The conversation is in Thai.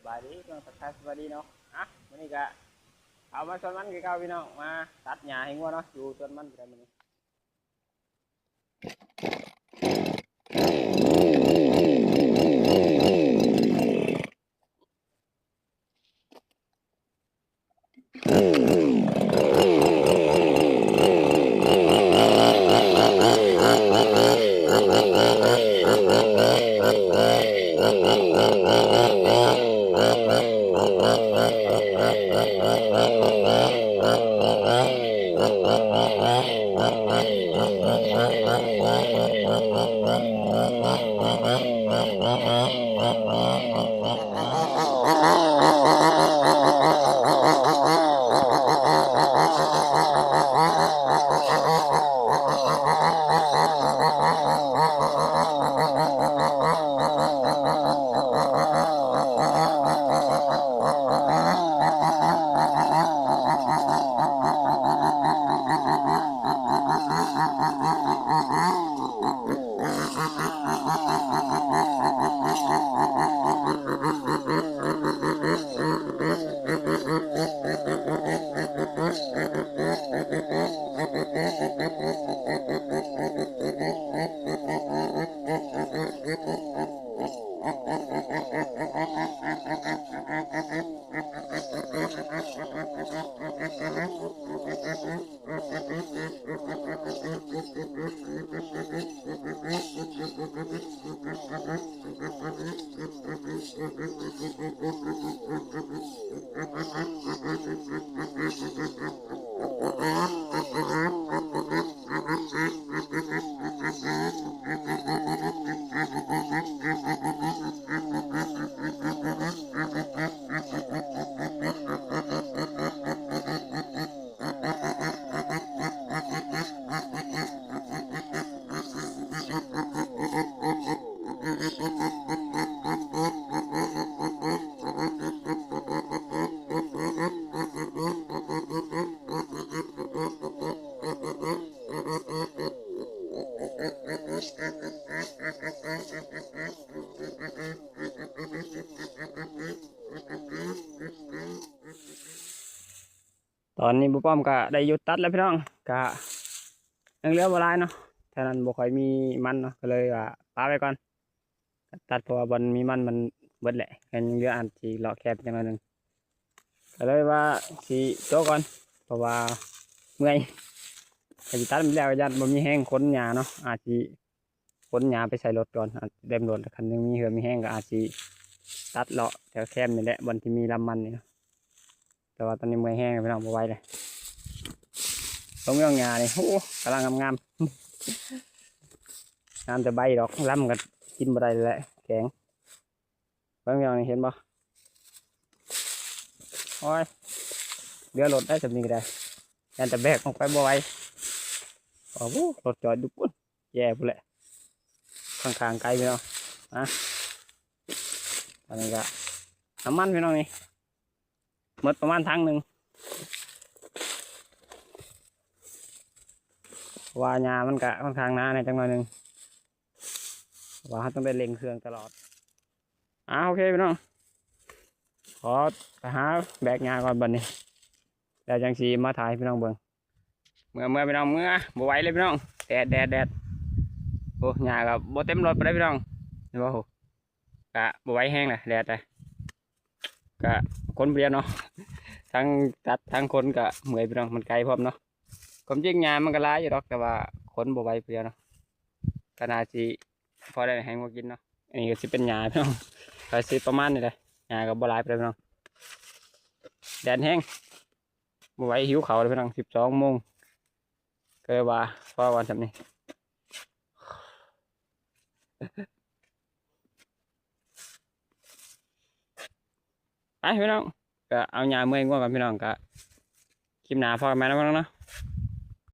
บายดีพี่น้องทักทายสวัสดีเนาะวันนี้ก็เอามาชวนมันคือเก่าพี่น้องมาตัดหญ้าให้งัวเนาะอยู่ชวนมันกันมื้อนี้ตอนนี้บ่ป้อมก็ได้หยุดตัดแล้วพี่น้องก็ยังเหลือบ่หลายเนาะฉะนั้นบ่ค่อยมีมันเนาะก็เลยว่าปาไว้ก่อนตัดเพราะว่าบ่มีมันเบิดแหละก็ยังเหลืออันที่เลาะแคบจังหน่อยนึงก็เลยว่าสิโตก่อนเพราะว่าเมื่อยก็สิตัดมันแล้วยันบ่มีแห้งขนหญ้าเนาะอาจสิขนหญ้าไปใส่รถก่อนเต็มรถคันยังมีเหือมีแห้งก็อาจสิตัดเลาะแถวแคมนี่แหละบ่ที่มีลำมันนี่แต่ว่าตอนนี้เมื่อยแห้งพี่น้องบ่ไหวเลยต้องเรื่องหญ้านี่โอ้กำลังงามๆงามแต่ใบดอกลำก็กินบ่ได้แหละแข็งบางอย่างนี่เห็นบ่โอ้ยเรือรถได้สำนี้ก็ได้ยันแต่แบกออกไปบ่ไหวโอ้โหรถจอดอยู่ปุ๊บแย่ปุ๊บแหละข้างๆไกลพี่น้องอันนี้ก็น้ำมันพี่น้องนี่หมดประมาณถังหนึ่งว่าหญ้ามันก็ค่อนข้างหนาในจังหวะหนึ่งว่าต้องได้เล็งเครื่องตลอดโอเคพี่น้องขอไปหาแบกหญ้าก่อนบัดนี้แล้วจังสีมาถ่ายพี่น้องเบิ่งเมื่อพี่น้องเมื่อบ่ไหวเลยพี่น้องแดดโอ้หญ้าก็บ่เต็มรถไปได้พี่น้องเห็นบ่โหก็บ่ไหวแห้งเลยแดดเลยก็คนเปลี่ยนเนาะทั้งตัดทั้งคนก็เมื่อยพี่น้องมันไกลพร้อมเนาะความจริงหญ้ามันก็หลายอยู่ดอกแต่ว่าคนบ่ไหวเปลี่ยนเนาะก็น่าสิพอได้ให้งัวกินเนาะอันนี้ก็สิเป็นหญ้าพี่น้องก็สิประมาณนี้แหละหญ้าก็บ่หลายไปพี่น้องแดดแห้งบ่ไหวหิวข้าวเลยพี่น้อง12 โมงก็เลยว่าพอวันแบบนี้ไปพี่น้องก็เอาหญ้าเมื่อยงัวกันพี่น้องก็คลิปหน้าพอกันไหมนะพี่น้องเนาะ